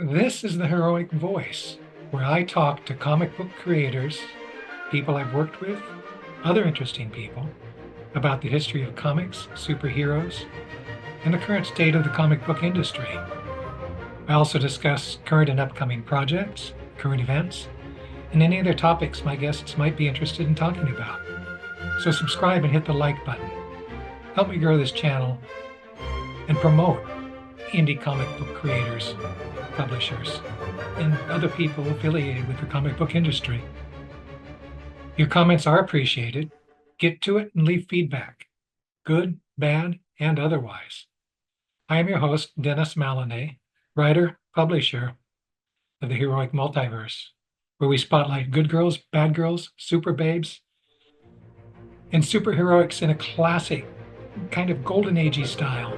This is the Heroic Voice, where I talk to comic book creators, people I've worked with, other interesting people, about the history of comics, superheroes, and the current state of the comic book industry. I also discuss current and upcoming projects, current events, and any other topics my guests might be interested in talking about. So subscribe and hit the like button. Help me grow this channel and promote indie comic book creators, publishers, and other people affiliated with the comic book industry. Your comments are appreciated. Get to it and leave feedback, good, bad, and otherwise. I am your host, Dennis Maloney, writer, publisher of the Heroic Multiverse, where we spotlight good girls, bad girls, super babes, and superheroics in a classic, kind of golden agey style.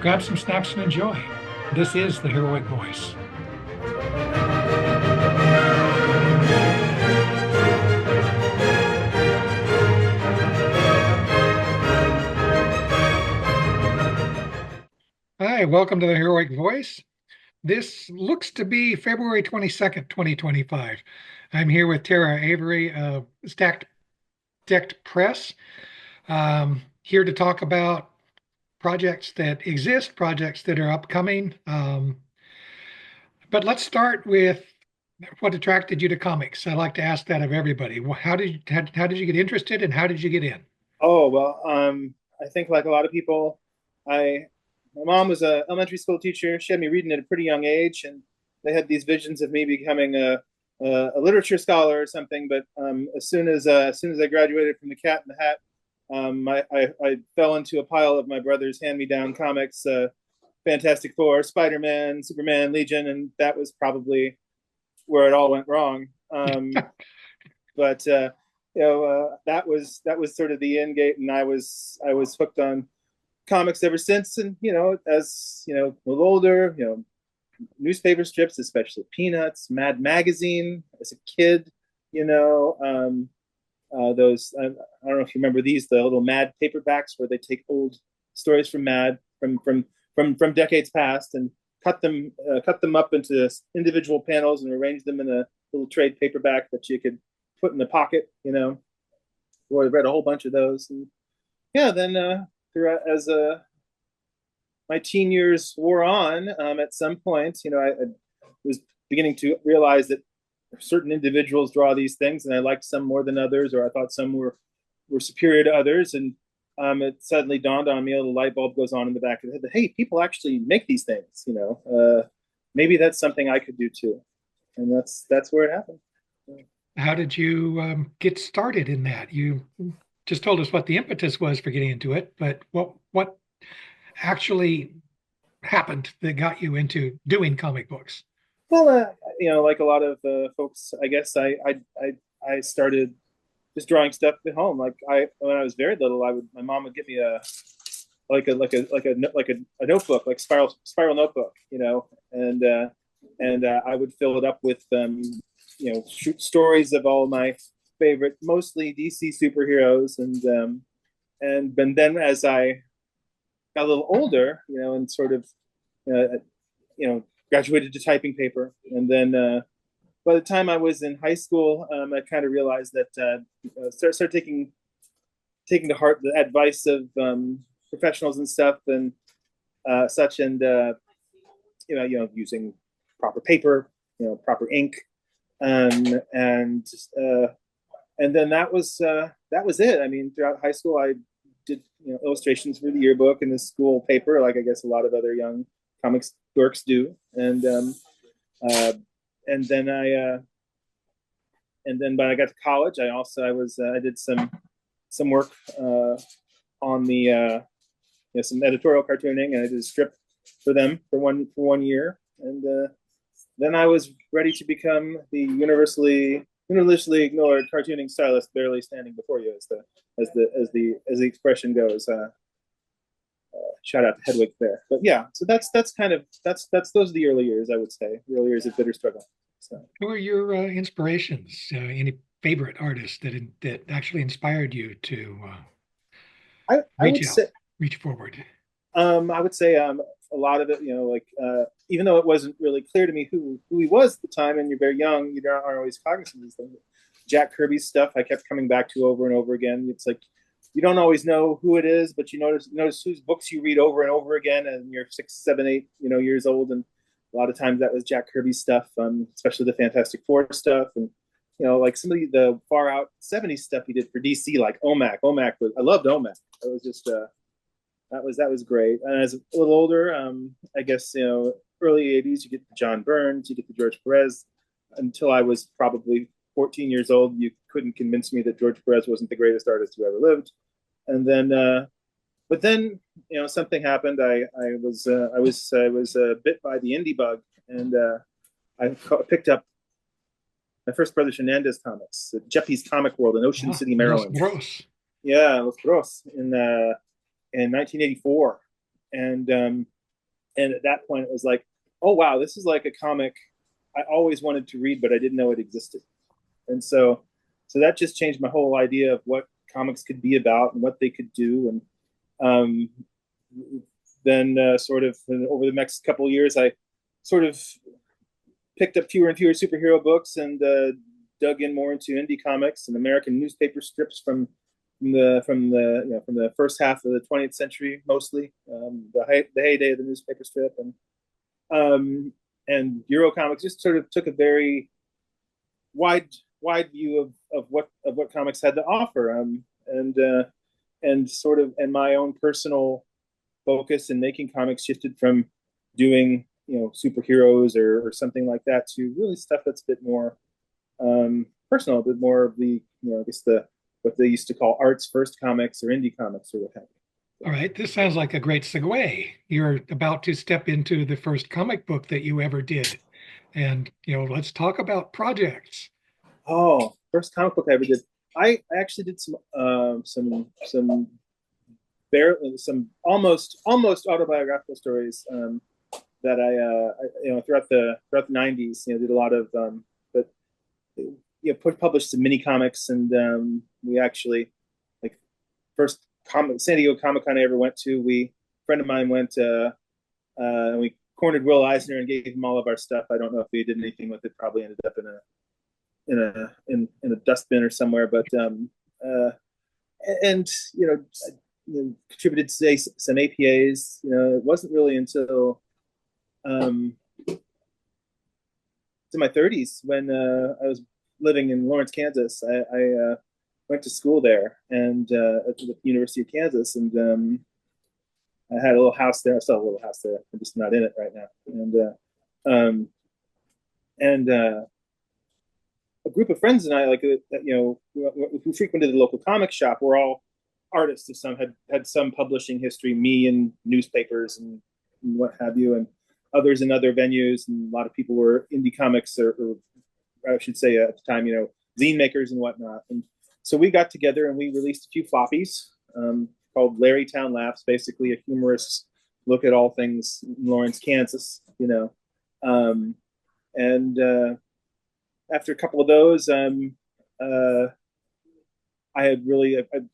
Grab some snacks and enjoy. This is the Heroic Voice. Hi, welcome to the Heroic Voice. This looks to be February 22nd, 2025. I'm here with Tara Avery of Stacked Decked Press, here to talk about projects that exist, projects that are upcoming. But let's start with what attracted you to comics. I like to ask that of everybody. How did you get interested, and how did you get in? Oh, well, I think like a lot of people, I my mom was a elementary school teacher. She had me reading at a pretty young age, and they had these visions of me becoming a literature scholar or something. But as soon as I graduated from the Cat in the Hat, I fell into a pile of my brother's hand-me-down comics, Fantastic Four, Spider-Man, Superman, Legion, and that was probably where it all went wrong. But that was sort of the end gate, and I was hooked on comics ever since. And as a little older, newspaper strips, especially Peanuts, Mad Magazine as a kid. Those I don't know if you remember these, the little Mad paperbacks where they take old stories from Mad from decades past and cut them up into individual panels and arrange them in a little trade paperback that you could put in the pocket. Or I read a whole bunch of those. And yeah, then throughout as my teen years wore on, at some point, I was beginning to realize that certain individuals draw these things, and I liked some more than others, or I thought some were superior to others. And it suddenly dawned on me, a little light bulb goes on in the back of the head, that hey, people actually make these things. Maybe that's something I could do too, and that's where it happened. How did you get started in that? You just told us what the impetus was for getting into it, but what actually happened that got you into doing comic books? Well, like a lot of folks, I guess I started just drawing stuff at home. Like when I was very little, my mom would get me a notebook, like spiral notebook, and I would fill it up with stories of all my favorite, mostly DC superheroes. And then as I got a little older, and sort of graduated to typing paper, and then by the time I was in high school, I kind of realized that start taking to heart the advice of professionals and stuff and such, and using proper paper, proper ink, and and then that was it. I mean, throughout high school, I did illustrations for the yearbook and the school paper, like I guess a lot of other young comics dorks do. And then when I got to college, I did some work on the some editorial cartooning, and I did a strip for them for one year. And then I was ready to become the universally ignored cartooning stylist barely standing before you, as the expression goes. Shout out to Hedwig there. But yeah, so that's those are the early years, I would say, the early years of bitter struggle. So Who are your inspirations? Any favorite artists that actually inspired you to I reach would out, say reach forward? I would say a lot of it, like even though it wasn't really clear to me who he was at the time, and you're very young, you aren't always cognizant of these things. Jack Kirby's stuff I kept coming back to over and over again. It's like you don't always know who it is, but you notice whose books you read over and over again, and you're 6, 7, 8, years old, and a lot of times that was Jack Kirby's stuff, especially the Fantastic Four stuff, and like some of the far out '70s stuff he did for DC, like OMAC. I loved OMAC. It was just that was great. And as a little older, I guess early '80s, you get the John Burns, you get the George Perez. Until I was probably 14 years old, you couldn't convince me that George Perez wasn't the greatest artist who ever lived. And then, but then, something happened. I was bit by the indie bug, and I picked up my first Brothers Hernandez comics, Jeppy's Comic World in Ocean City, Los Maryland. Bros. Yeah, Los Bros in 1984, and at that point it was like, oh wow, this is like a comic I always wanted to read, but I didn't know it existed. And so that just changed my whole idea of what comics could be about and what they could do. And then sort of over the next couple of years, I sort of picked up fewer and fewer superhero books and dug in more into indie comics and American newspaper strips from the first half of the 20th century, mostly the heyday of the newspaper strip, and Euro comics just sort of took a very wide view of what comics had to offer, and my own personal focus in making comics shifted from doing superheroes or something like that to really stuff that's a bit more personal, a bit more of the I guess what they used to call arts first comics or indie comics or what have you. All right, this sounds like a great segue. You're about to step into the first comic book that you ever did. And, let's talk about projects. Oh, first comic book I ever did. I actually did some barely some almost autobiographical stories that throughout the '90s. Did a lot of but published some mini comics, and we actually like first San Diego Comic Con I ever went to. A friend of mine went. We cornered Will Eisner and gave him all of our stuff. I don't know if he did anything with it. Probably ended up in a dustbin or somewhere. But and contributed to some APAs. It wasn't really until to my 30s when I was living in Lawrence, Kansas. I went to school there and at the University of Kansas, and I had a little house there. I still have a little house there. I'm just not in it right now. And a group of friends and I, who frequented the local comic shop, were all artists. Of some had some publishing history, me in newspapers and what have you, and others in other venues. And a lot of people were indie comics, or I should say at the time, zine makers and whatnot. And so we got together and we released a few floppies called Larrytown Laughs, basically a humorous look at all things in Lawrence, Kansas. And after a couple of those, I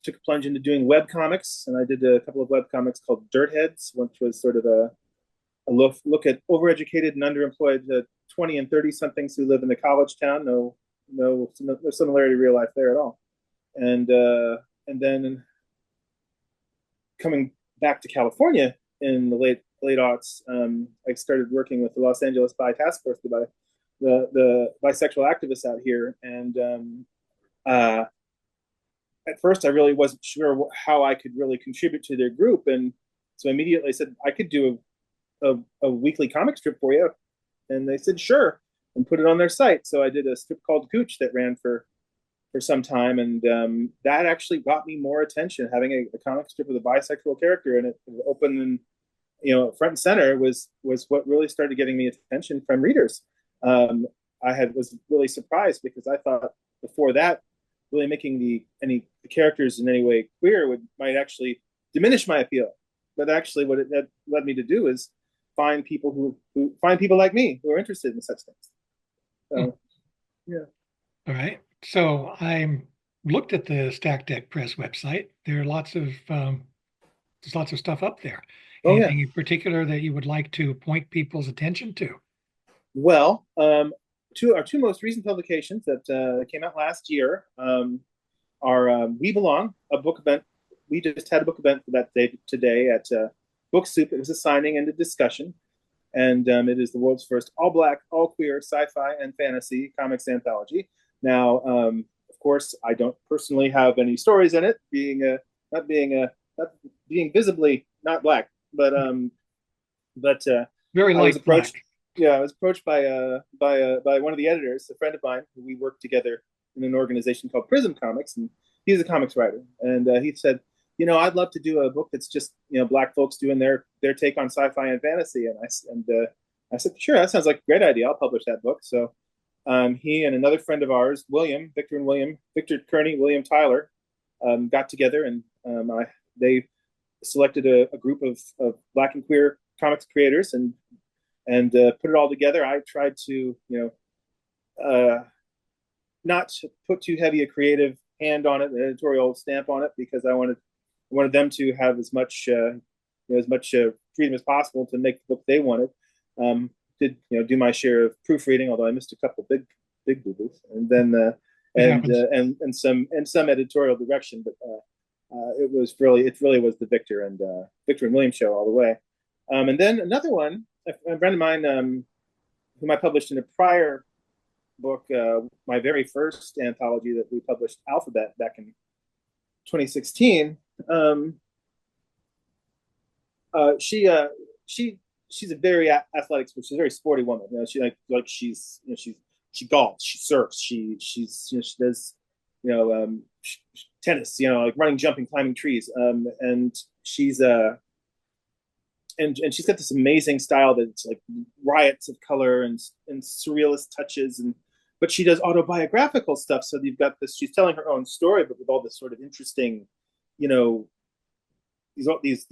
took a plunge into doing web comics, and I did a couple of web comics called Dirt Heads, which was sort of a look at overeducated and underemployed 20 and 30 somethings who live in the college town. No similarity to real life there at all. And then coming back to California in the late aughts, I started working with the Los Angeles Bi Task Force, the bisexual activists out here, and at first I really wasn't sure how I could really contribute to their group, and so immediately I said I could do a weekly comic strip for you, and they said sure, and put it on their site. So I did a strip called Gooch that ran for some time, and that actually got me more attention. Having a comic strip with a bisexual character and it open and front and center was what really started getting me attention from readers. I was really surprised because I thought before that, really making the characters in any way queer might actually diminish my appeal. But actually, what it led me to do is find people who find people like me who are interested in such things. So, yeah. All right. So I looked at the Stack Deck Press website. There are lots of there's lots of stuff up there. Oh yeah. Anything in particular that you would like to point people's attention to? Well, our two most recent publications that came out last year are We Belong, a book event. We just had a book event for that day today at Book Soup. It was a signing and a discussion, and it is the world's first all-black, all-queer sci-fi and fantasy comics anthology. Now, of course, I don't personally have any stories in it, not being not being visibly not black, but Very I was light approached. black. Yeah, I was approached by one of the editors, a friend of mine, who we worked together in an organization called Prism Comics, and he's a comics writer. And he said, I'd love to do a book that's just black folks doing their take on sci-fi and fantasy. I said, sure, that sounds like a great idea. I'll publish that book. So he and another friend of ours, Victor Kearney, William Tyler, got together, and they selected a group of black and queer comics creators and put it all together. I tried to, not put too heavy a creative hand on it, an editorial stamp on it, because I wanted them to have as much freedom as possible to make the book they wanted. Did do my share of proofreading, although I missed a couple big boo boos, and then It happens. and some editorial direction, but it really was the Victor and William show all the way. And then another one, a friend of mine, whom I published in a prior book, my very first anthology that we published, Alphabet, back in 2016. Um, uh, she uh, she she's a very athletic, she's a very sporty woman. She golfs, she surfs, she does tennis, like running, jumping, climbing trees. And she's got this amazing style that's like riots of color and surrealist touches, but she does autobiographical stuff. So you've got this, she's telling her own story, but with all this sort of interesting, you know, these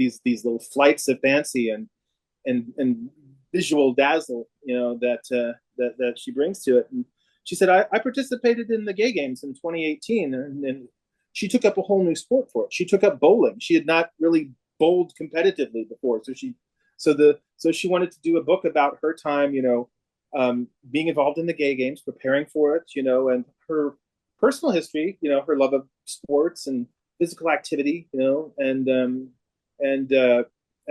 little flights of fancy and visual dazzle, that she brings to it. And she said, I participated in the gay games in 2018, and she took up a whole new sport for it. She took up bowling. She had not really bowled competitively before, so she wanted to do a book about her time, being involved in the gay games, preparing for it, and her personal history, her love of sports and physical activity, and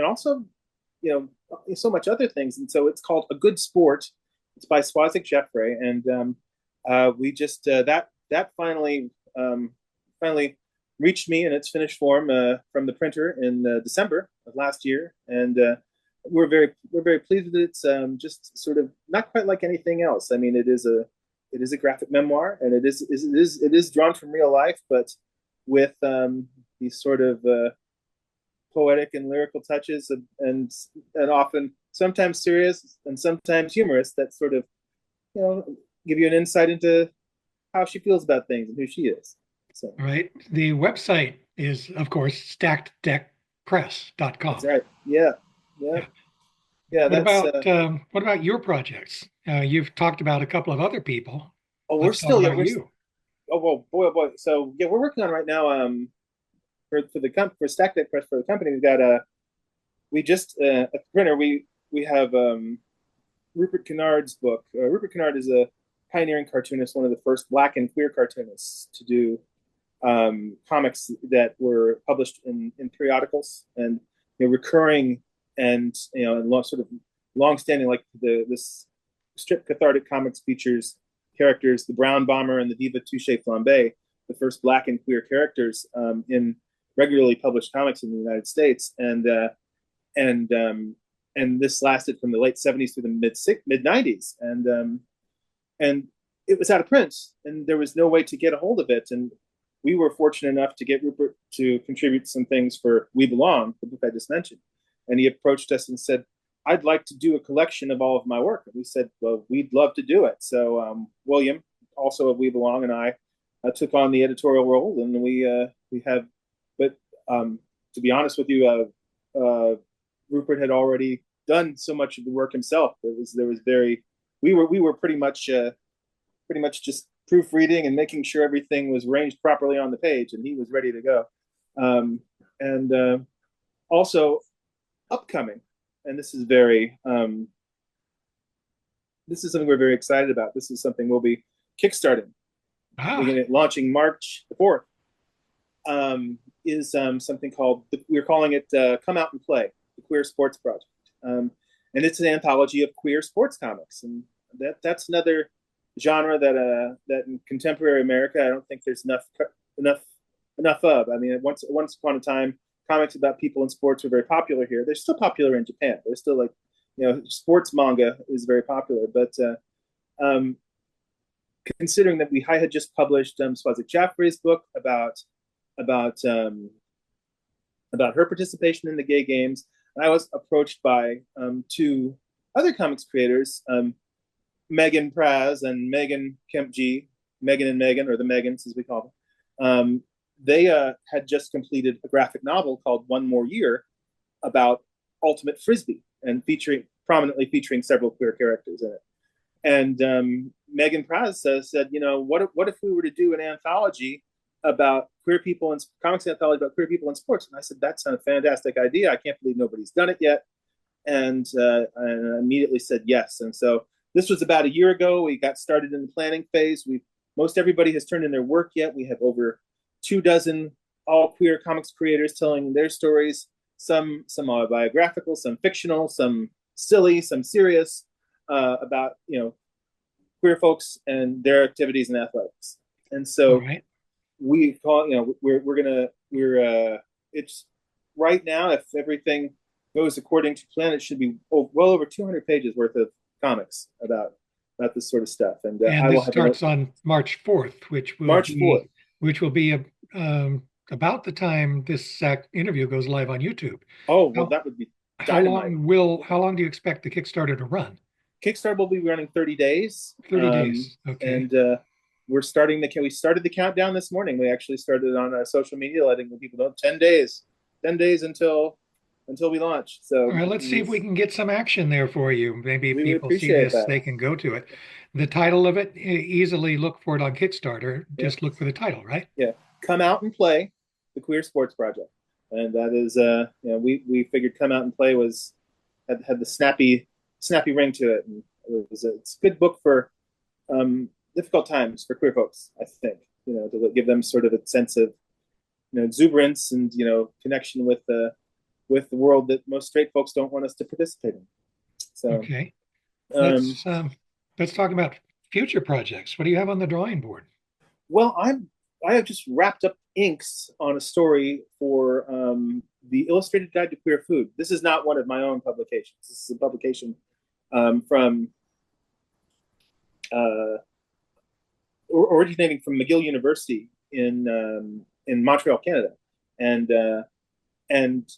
also, so much other things. And so it's called A Good Sport. It's by Swazik Jeffrey, and we just that finally reached me in its finished form from the printer in December of last year, and we're very pleased with it. It's just sort of not quite like anything else. I mean, it is a graphic memoir, and it is drawn from real life, but with these sort of poetic and lyrical touches, and often sometimes serious and sometimes humorous, that sort of give you an insight into how she feels about things and who she is. So All right. The website is, of course, that's stackeddeckpress.com. right. Yeah, yeah, Yeah. yeah. That's What about your projects? You've talked about a couple of other people. oh, we're Let's talk still yeah about we're you. oh well boy oh boy. So yeah, we're working on right now. For Stack Deck Press, for the company, we've got we just at the printer, we have Rupert Kennard's book. Rupert Kennard is a pioneering cartoonist, one of the first black and queer cartoonists to do comics that were published in periodicals, and recurring, and sort of long-standing, like this strip cathartic comics features characters, the Brown Bomber and the Diva Touche Flambe, the first black and queer characters in regularly published comics in the United States, and and this lasted from the late '70s to the mid '90s, and it was out of print, and there was no way to get a hold of it. And we were fortunate enough to get Rupert to contribute some things for We Belong, the book I just mentioned. And he approached us and said, I'd like to do a collection of all of my work. And we said, well, we'd love to do it. So William, also of We Belong, and I took on the editorial role, and we have. But to be honest with you, Rupert had already done so much of the work himself. There was very we were pretty much just proofreading and making sure everything was arranged properly on the page, and he was ready to go. And also, upcoming, and this is something we're very excited about. This is something we'll be kickstarting, Ah, beginning launching March the 4th. Is something called, we're calling it Come Out and Play, the Queer Sports Project. And it's an anthology of queer sports comics. And that's another genre that in contemporary America, I don't think there's enough enough of. I mean, once upon a time, comics about people in sports were very popular here. They're still popular in Japan. They're still like, sports manga is very popular. But um, considering that I had just published Swazik Jaffrey's book about um, about her participation in the gay games. And I was approached by two other comics creators, Megan Praz and Megan Kempji, Megan and Megan, or the Megans as we call them. They had just completed a graphic novel called One More Year about ultimate frisbee and prominently featuring several queer characters in it. And Megan Praz said, what if we were to do an anthology about queer people in comics anthology about queer people in sports? And I said, that's a fantastic idea. I can't believe nobody's done it yet. And I immediately said yes. And so this was about a year ago. We got started in the planning phase. Most everybody has turned in their work yet. We have over 24 all queer comics creators telling their stories. Some autobiographical, some fictional, some silly, some serious, about queer folks and their activities in athletics. And all so right. we call, it's right now, if everything goes according to plan, it should be well over 200 pages worth of comics about this sort of stuff. And And I will this have starts on March 4th, March 4th. which will be about the time this interview goes live on YouTube. Oh, well, How that would be dynamite. how long do you expect the Kickstarter to run? Kickstarter will be running 30 days. 30 days. Okay. And we started the countdown this morning. We actually started on our social media, letting people know 10 days until we launch. All So right, let's see if we can get some action there for you. Maybe if we would people see appreciate this, that. they can go to it. The title of it, easily look for it on Kickstarter. Yeah. Just look for the title, right? Yeah. Come Out and Play, the Queer Sports Project. And that is, we figured Come Out and Play had the snappy ring to it. And it's a good book for difficult times for queer folks, I think, to give them sort of a sense of, exuberance and, connection with the world that most straight folks don't want us to participate in. So, Okay. um, Let's talk about future projects. What do you have on the drawing board? well, I have just wrapped up inks on a story for the Illustrated Guide to Queer Food. This is not one of my own publications. This is a publication from uh, originating from McGill University in Montreal, Canada, and uh, and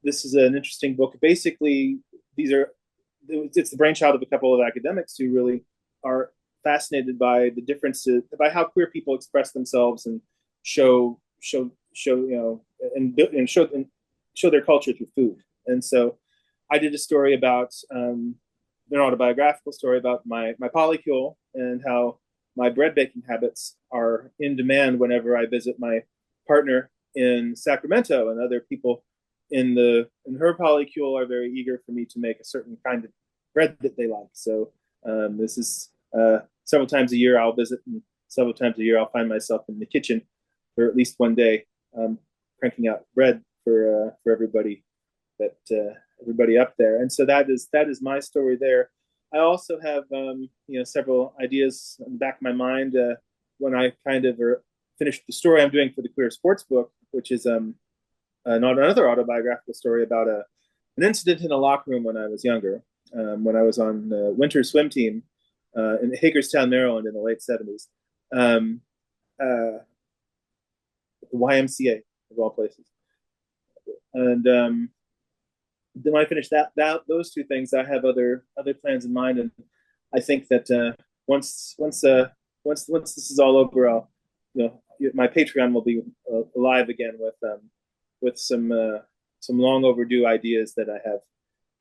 this is an interesting book. Basically, it's the brainchild of a couple of academics who really are fascinated by the differences, by how queer people express themselves and show their culture through food. And so I did a story about an autobiographical story about my polycule and how my bread baking habits are in demand whenever I visit my partner in Sacramento, and other people in her polycule are very eager for me to make a certain kind of bread that they like. So this is several times a year I'll visit, and several times a year I'll find myself in the kitchen for at least one day, cranking out bread for everybody everybody up there. And so that is my story there. I also have several ideas in the back of my mind when I kind of finished the story I'm doing for the queer sports book, which is another autobiographical story about an incident in a locker room when I was younger, when I was on the winter swim team in Hagerstown, Maryland, in the late '70s, the YMCA of all places. And then when I finish those two things, I have other plans in mind, and I think that once this is all over, I'll my Patreon will be alive again with some long overdue ideas that I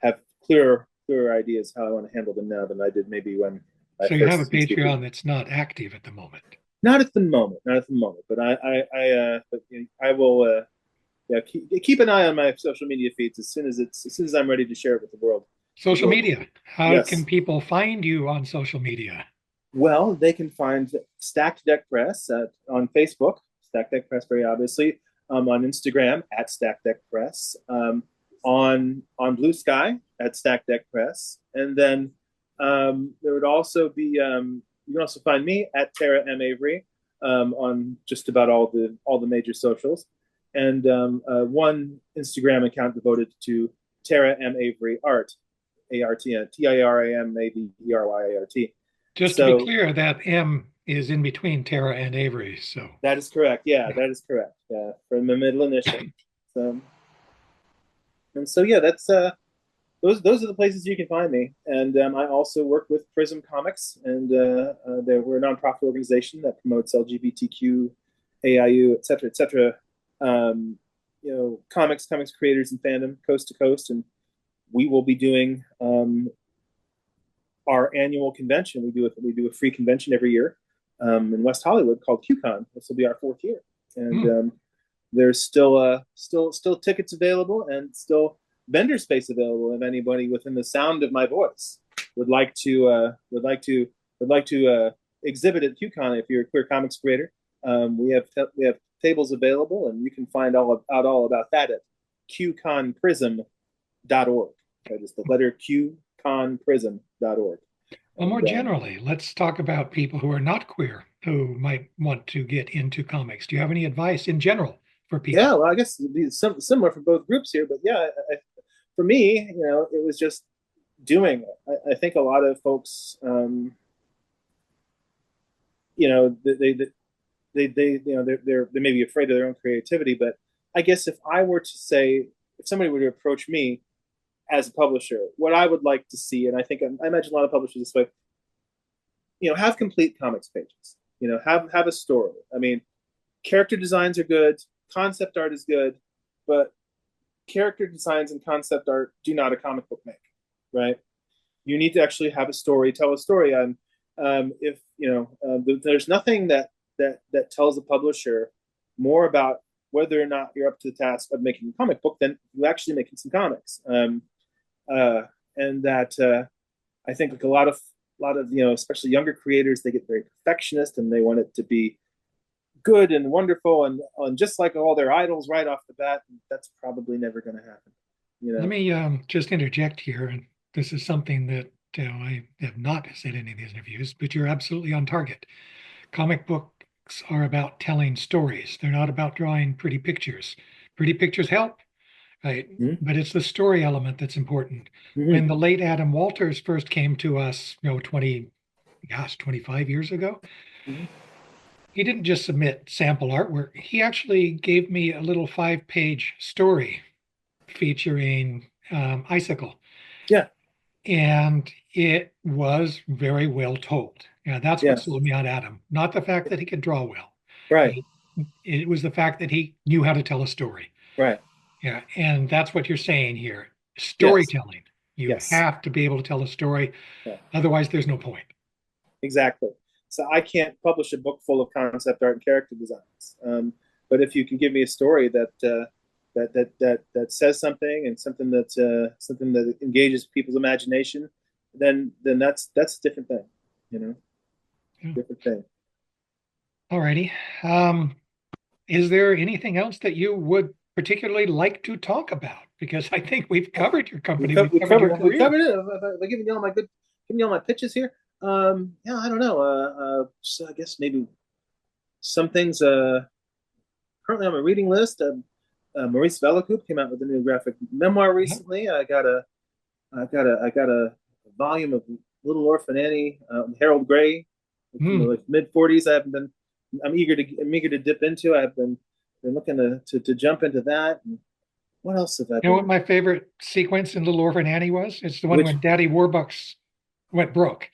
have clearer ideas how I want to handle them now than I did maybe when I So you have a first instituted. Patreon that's not active at the moment. Not at the moment, but I will. yeah, keep an eye on my social media feeds as soon as I'm ready to share it with the world. You Social will, media. How can yes. people find you on social media? Well, they can find Stacked Deck Press on Facebook, Stacked Deck Press, very obviously, on Instagram at Stacked Deck Press, on Blue Sky at Stacked Deck Press, and then there would also be you can also find me at Tara M Avery on just about all the major socials, and one Instagram account devoted to Tara M Avery Art, ART, TIRAMAVERYART. Just to be So clear, that M is in between Tara and Avery. So, that is correct. Yeah, yeah. that is correct. Yeah, from the middle initial. So and so yeah, that's those are the places you can find me. And I also work with Prism Comics, and we're a nonprofit organization that promotes LGBTQ, AIU, et cetera, comics creators and fandom coast to coast, and we will be doing our annual convention. We do a free convention every year in West Hollywood called QCon. This will be our fourth year, and Hmm. there's still tickets available and still vendor space available if anybody within the sound of my voice would like to exhibit at QCon if you're a queer comics creator. We have tables available, and you can find all about that at qconprism.org. That is the letter qconprism.org. Well, more And generally, let's talk about people who are not queer who might want to get into comics. Do you have any advice in general for yeah, people? well, I guess it'd be similar for both groups here, but yeah, for me, it was just doing it. I think a lot of folks, you know, they may be afraid of their own creativity, but I guess if somebody were to approach me as a publisher, what I would like to see, and I imagine a lot of publishers this way, have complete comics pages. Have a story. I mean, character designs are good, concept art is good, but character designs and concept art do not a comic book make, right? You need to actually have a story, tell a story. And if there's nothing that tells a publisher more about whether or not you're up to the task of making a comic book than you actually making some comics. Uh, and that I think like a lot of especially younger creators, they get very perfectionist and they want it to be good and wonderful and just like all their idols right off the bat. That's probably never going to happen. You Let know. me just interject here, and this is something that I have not said in any of these interviews, but you're absolutely on target. Comic books are about telling stories. They're not about drawing pretty pictures. Pretty pictures help, right? Mm-hmm. But it's the story element that's important. When Mm-hmm. the late Adam Walters first came to us, 25 years ago, Mm-hmm. he didn't just submit sample artwork. He actually gave me a little 5-page story featuring Icicle. Yeah. And it was very well told. Yeah, that's what Yes. sold me on Adam. Not the fact that he could draw well. Right. It, it was the fact that he knew how to tell a story. Right. Yeah, and that's what you're saying here. Yes. Storytelling. You Yes. have to be able to tell a story. Yeah. Otherwise, there's no point. Exactly. So I can't publish a book full of concept art and character designs. But if you can give me a story that says something and something that engages people's imagination, then that's a different thing. You know, Yeah. different thing. All righty. Um, is there anything else that you would particularly like to talk about? Because I think we've covered your We company, co- we've we covered your covered we career. covered it. Have I giving you all my pitches here? Yeah, I don't know. So I guess maybe some things. Currently on my reading list. Maurice Velacoop came out with a new graphic memoir Yeah. recently. I got a volume of Little Orphan Annie, Harold Gray, from the Hmm. like, mid '40s. I'm eager to dip into. I've been looking to jump into that. And what else have I You know what been? my favorite sequence in Little Orphan Annie was? It's the one Which when Daddy Warbucks went broke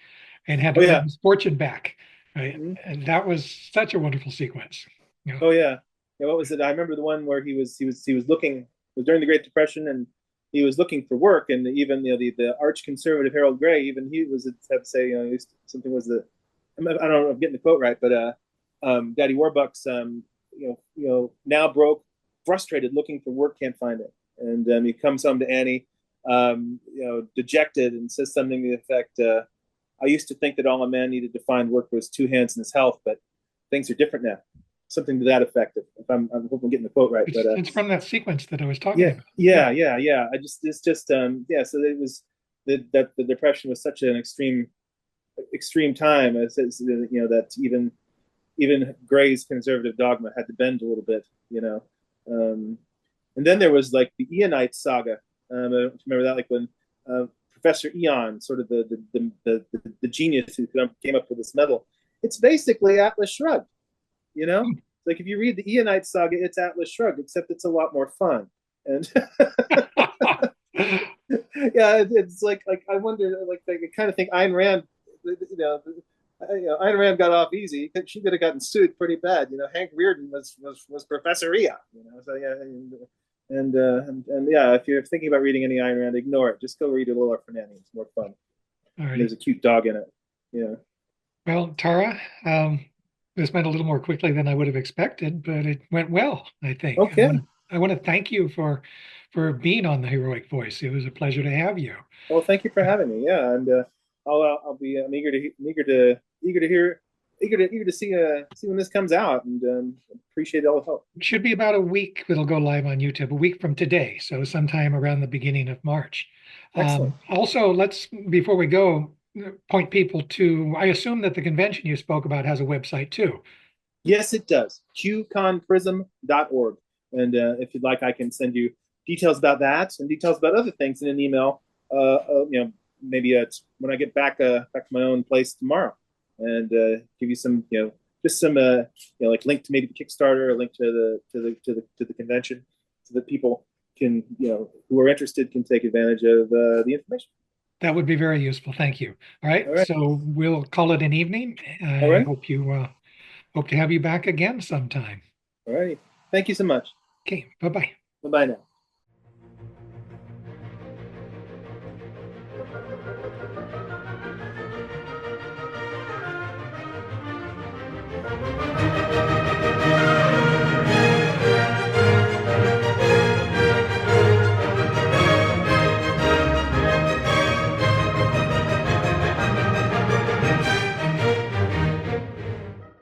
and had oh to earn yeah, his fortune back. Right? mm-hmm. And that was such a wonderful sequence. You know, Oh yeah, yeah. What was it? I remember the one where he was looking. It was during the Great Depression, and he was looking for work. And even the arch conservative Harold Gray, even he was had to say something was the I don't know if I'm getting the quote right, but Daddy Warbucks now broke. frustrated, looking for work, can't find it, and he comes home to Annie, dejected, and says something to the effect, "I used to think that all a man needed to find work was two hands and his health, but things are different now." Something to that effect. If I hope I'm getting the quote right, but It's from that sequence that I was talking yeah, about. yeah. It's just yeah. So it was that the depression was such an extreme time, as that even Gray's conservative dogma had to bend a little bit, um, and then there was like the Eonite saga. I don't know if you remember that, like when Professor Eon, sort of the genius who came up with this metal. It's basically Atlas Shrugged, you know. Like if you read the Eonite saga, it's Atlas Shrugged, except it's a lot more fun. And yeah, it's like I wonder, like I kind of think Ayn Rand, Ayn Rand got off easy. She could have gotten sued pretty bad. Hank Reardon was Professor Eon. So yeah, and yeah, if you're thinking about reading any Ayn Rand, ignore it. Just go read a Little Orphan Annie. It's more fun. There's a cute dog in it. Yeah. Well, Tara, this went a little more quickly than I would have expected, but it went well, I think. Okay. I want to thank you for being on the Heroic Voice. It was a pleasure to have you. Well, thank you for having me. Yeah, and I'll be I'm eager to see when this comes out, and appreciate all the help. It should be about a week. It'll go live on YouTube a week from today, so sometime around the beginning of March. Excellent. Also, before we go, point people to, I assume that the convention you spoke about has a website too. Yes, it does. qconprism.org. And if you'd like, I can send you details about that and details about other things in an email. Maybe when I get back to my own place tomorrow, and give you some, just some, like link to maybe the Kickstarter, or link to the convention, so that people can, who are interested, can take advantage of the information. That would be very useful. Thank you. All right. All right. So we'll call it an evening. All right. Hope to have you back again sometime. All right. Thank you so much. Okay. Bye-bye. Bye-bye now.